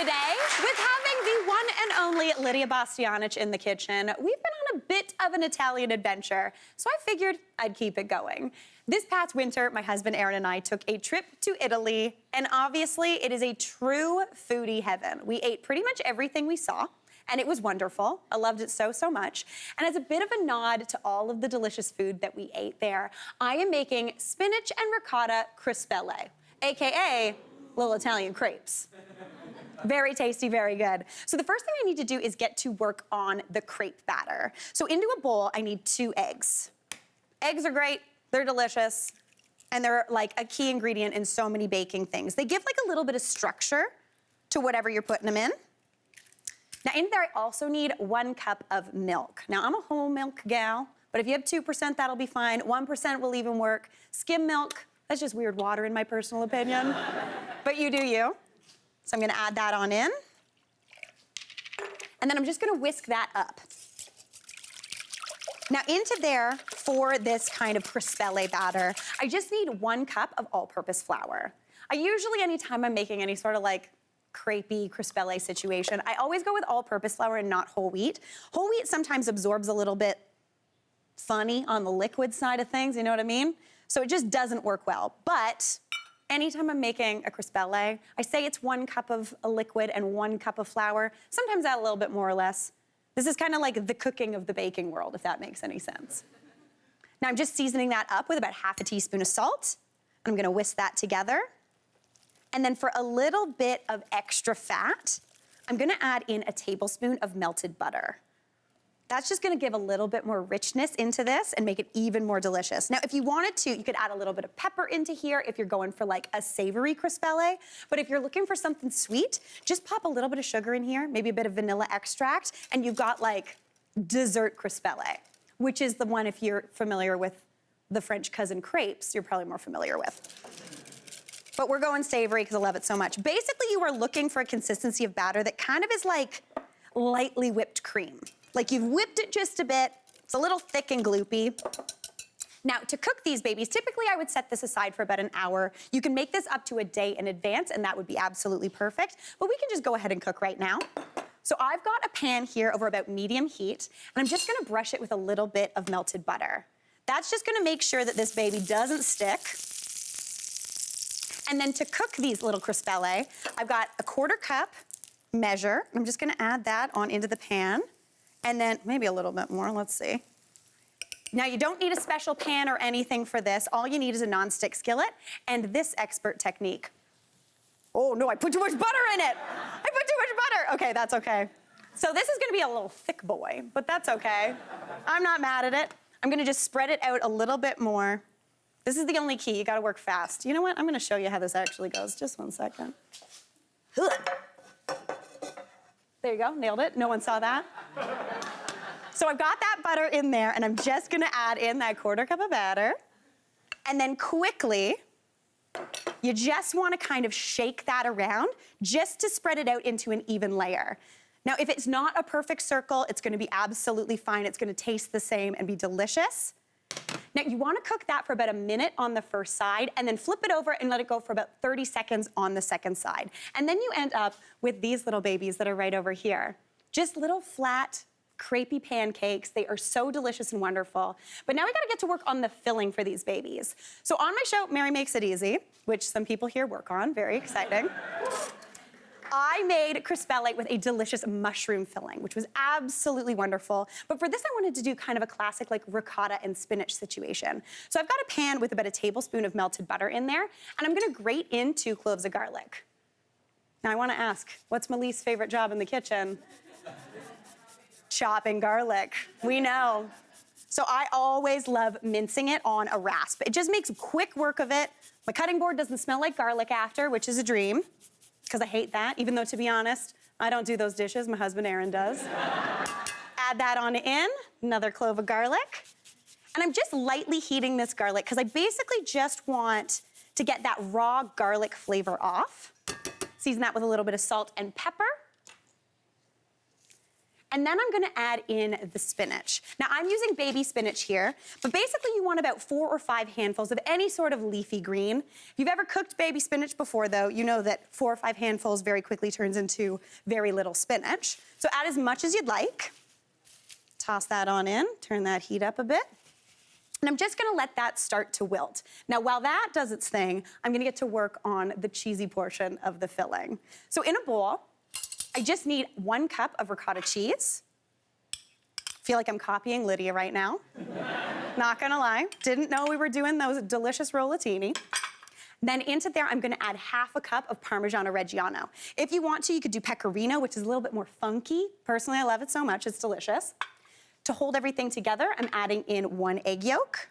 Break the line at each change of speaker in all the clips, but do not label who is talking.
Today, with having the one and only Lydia Bastianich in the kitchen, we've been on a bit of an Italian adventure, so I figured I'd keep it going. This past winter, my husband Aaron and I took a trip to Italy, and obviously it is a true foodie heaven. We ate pretty much everything we saw, and it was wonderful. I loved it so, so much. And as a bit of a nod to all of the delicious food that we ate there, I am making spinach and ricotta crespelle, AKA little Italian crepes. Very tasty, very good. So the first thing I need to do is get to work on the crepe batter. So into a bowl, I need 2 eggs. Eggs are great, they're delicious, and they're like a key ingredient in so many baking things. They give like a little bit of structure to whatever you're putting them in. Now in there, I also need 1 cup of milk. Now I'm a whole milk gal, but if you have 2%, that'll be fine. 1% will even work. Skim milk, that's just weird water in my personal opinion, but you do you. So I'm gonna add that on in. And then I'm just gonna whisk that up. Now into there, for this kind of crespelle batter, I just need 1 cup of all-purpose flour. I usually, anytime I'm making any sort of like crepey crespelle situation, I always go with all-purpose flour and not whole wheat. Whole wheat sometimes absorbs a little bit funny on the liquid side of things, you know what I mean? So it just doesn't work well. But anytime I'm making a crespelle, I say it's 1 cup of a liquid and 1 cup of flour. Sometimes add a little bit more or less. This is kind of like the cooking of the baking world, if that makes any sense. Now I'm just seasoning that up with about ½ a teaspoon of salt. I'm gonna whisk that together. And then for a little bit of extra fat, I'm gonna add in a tablespoon of melted butter. That's just gonna give a little bit more richness into this and make it even more delicious. Now, if you wanted to, you could add a little bit of pepper into here if you're going for like a savory crespelle. But if you're looking for something sweet, just pop a little bit of sugar in here, maybe a bit of vanilla extract, and you've got like dessert crespelle, which is the one, if you're familiar with the French cousin crepes, you're probably more familiar with. But we're going savory because I love it so much. Basically, you are looking for a consistency of batter that kind of is like lightly whipped cream. Like you've whipped it just a bit, it's a little thick and gloopy. Now to cook these babies, typically I would set this aside for about an hour. You can make this up to a day in advance and that would be absolutely perfect, but we can just go ahead and cook right now. So I've got a pan here over about medium heat, and I'm just gonna brush it with a little bit of melted butter. That's just gonna make sure that this baby doesn't stick. And then to cook these little crespelle, I've got a 1/4 cup measure. I'm just gonna add that on into the pan. And then maybe a little bit more, let's see. Now you don't need a special pan or anything for this. All you need is a nonstick skillet and this expert technique. Oh no, I put too much butter in it. I put too much butter. Okay, that's okay. So this is gonna be a little thick boy, but that's okay. I'm not mad at it. I'm gonna just spread it out a little bit more. This is the only key, you gotta work fast. You know what, I'm gonna show you how this actually goes. Just 1 second. There you go, nailed it. No one saw that. So I've got that butter in there, and I'm just gonna add in that 1/4 cup of batter. And then quickly, you just wanna kind of shake that around just to spread it out into an even layer. Now, if it's not a perfect circle, it's gonna be absolutely fine. It's gonna taste the same and be delicious. Now, you wanna cook that for about a minute on the first side and then flip it over and let it go for about 30 seconds on the second side. And then you end up with these little babies that are right over here. Just little flat, crepey pancakes. They are so delicious and wonderful. But now we gotta get to work on the filling for these babies. So on my show, Mary Makes It Easy, which some people here work on, very exciting. I made crespelle with a delicious mushroom filling, which was absolutely wonderful. But for this, I wanted to do kind of a classic like ricotta and spinach situation. So I've got a pan with about a tablespoon of melted butter in there, and I'm gonna grate in 2 cloves of garlic. Now I wanna ask, what's my least favorite job in the kitchen? Chopping garlic, we know. So I always love mincing it on a rasp. It just makes quick work of it. My cutting board doesn't smell like garlic after, which is a dream, because I hate that, even though, to be honest, I don't do those dishes, my husband Aaron does. Add that on in, another clove of garlic. And I'm just lightly heating this garlic because I basically just want to get that raw garlic flavor off. Season that with a little bit of salt and pepper. And then I'm gonna add in the spinach. Now I'm using baby spinach here, but basically you want about 4 or 5 handfuls of any sort of leafy green. If you've ever cooked baby spinach before though, you know that 4 or 5 handfuls very quickly turns into very little spinach. So add as much as you'd like. Toss that on in, turn that heat up a bit. And I'm just gonna let that start to wilt. Now, while that does its thing, I'm gonna get to work on the cheesy portion of the filling. So in a bowl, I just need 1 cup of ricotta cheese. Feel like I'm copying Lydia right now. Not gonna lie, didn't know we were doing those delicious rollatini. Then into there, I'm gonna add half a cup of Parmigiano Reggiano. If you want to, you could do pecorino, which is a little bit more funky. Personally, I love it so much, it's delicious. To hold everything together, I'm adding in 1 egg yolk.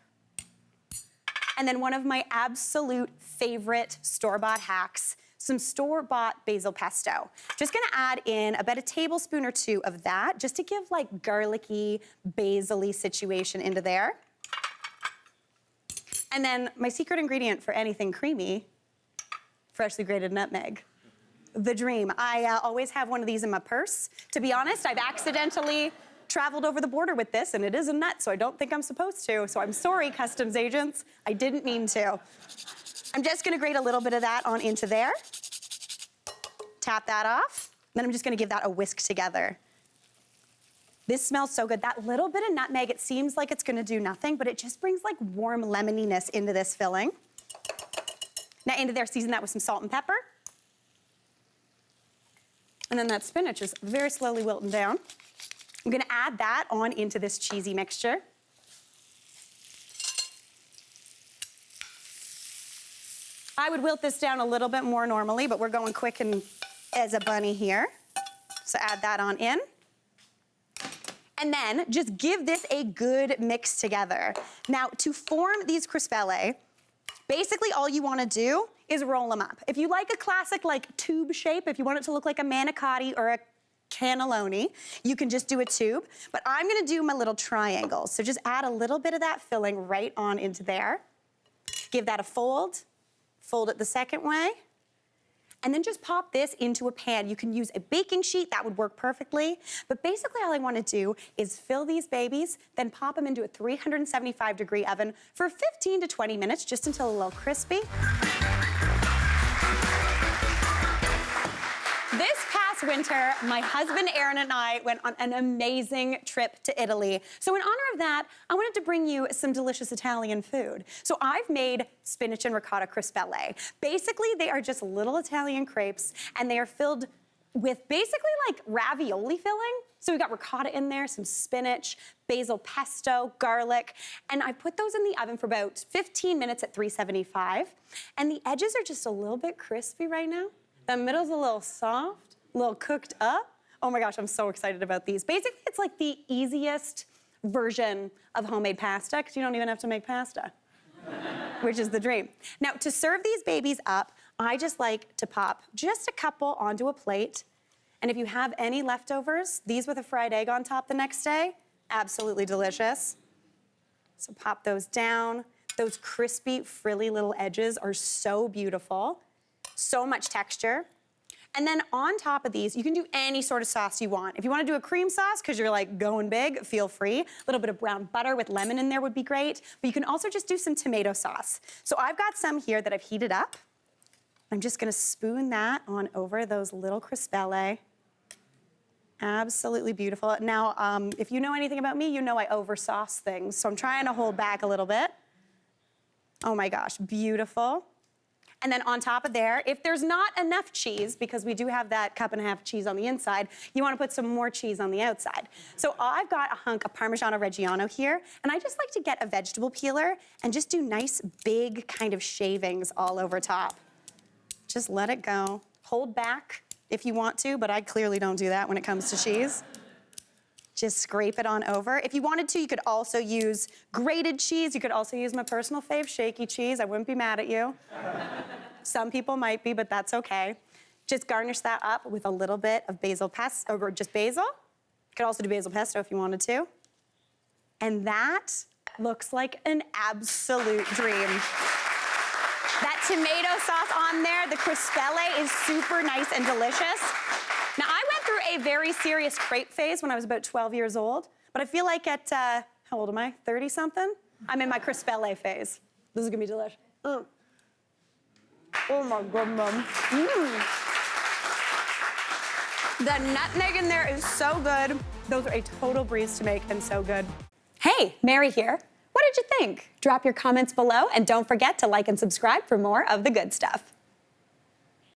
And then one of my absolute favorite store-bought hacks, some store-bought basil pesto. Just gonna add in about a tablespoon or 2 of that, just to give like garlicky, basil-y situation into there. And then my secret ingredient for anything creamy, freshly grated nutmeg. The dream. I always have one of these in my purse. To be honest, I've accidentally traveled over the border with this, and it is a nut, so I don't think I'm supposed to. So I'm sorry, customs agents. I didn't mean to. I'm just gonna grate a little bit of that on into there. Tap that off. Then I'm just gonna give that a whisk together. This smells so good. That little bit of nutmeg, it seems like it's gonna do nothing, but it just brings like warm lemoniness into this filling. Now into there, season that with some salt and pepper. And then that spinach is very slowly wilting down. I'm gonna add that on into this cheesy mixture. I would wilt this down a little bit more normally, but we're going quick and as a bunny here. So add that on in. And then just give this a good mix together. Now, to form these crespelle, basically all you wanna do is roll them up. If you like a classic like tube shape, if you want it to look like a manicotti or a cannelloni, you can just do a tube, but I'm gonna do my little triangles. So just add a little bit of that filling right on into there. Give that a fold. Fold it the second way, and then just pop this into a pan. You can use a baking sheet, that would work perfectly, but basically all I wanna do is fill these babies, then pop them into a 375-degree oven for 15 to 20 minutes, just until a little crispy. This past winter, my husband Aaron and I went on an amazing trip to Italy. So in honor of that, I wanted to bring you some delicious Italian food. So I've made spinach and ricotta crespelle. Basically, they are just little Italian crepes, and they are filled with basically like ravioli filling. So we got ricotta in there, some spinach, basil pesto, garlic, and I put those in the oven for about 15 minutes at 375. And the edges are just a little bit crispy right now. The middle's a little soft, a little cooked up. Oh my gosh, I'm so excited about these. Basically, it's like the easiest version of homemade pasta, because you don't even have to make pasta, which is the dream. Now, to serve these babies up, I just like to pop just a couple onto a plate. And if you have any leftovers, these with a fried egg on top the next day, absolutely delicious. So pop those down. Those crispy, frilly little edges are so beautiful. So much texture. And then on top of these, you can do any sort of sauce you want. If you want to do a cream sauce, because you're like going big, feel free. A little bit of brown butter with lemon in there would be great. But you can also just do some tomato sauce. So I've got some here that I've heated up. I'm just gonna spoon that on over those little crespelle. Absolutely beautiful. Now, if you know anything about me, you know I over sauce things. So I'm trying to hold back a little bit. Oh my gosh, beautiful. And then on top of there, if there's not enough cheese, because we do have that 1.5 cups cheese on the inside, you wanna put some more cheese on the outside. So I've got a hunk of Parmigiano Reggiano here, and I just like to get a vegetable peeler and just do nice, big kind of shavings all over top. Just let it go. Hold back if you want to, but I clearly don't do that when it comes to cheese. Just scrape it on over. If you wanted to, you could also use grated cheese. You could also use my personal fave, shaky cheese. I wouldn't be mad at you. Some people might be, but that's okay. Just garnish that up with a little bit of basil pesto, or just basil. You could also do basil pesto if you wanted to. And that looks like an absolute dream. That tomato sauce on there, the crespelle is super nice and delicious. Now, I went through a very serious crepe phase when I was about 12 years old, but I feel like at, how old am I, 30-something? I'm in my Crespelle phase. This is gonna be delicious. Oh my God, Mom. The nutmeg in there is so good. Those are a total breeze to make and so good. Hey, Mary here. What did you think? Drop your comments below and don't forget to like and subscribe for more of the good stuff.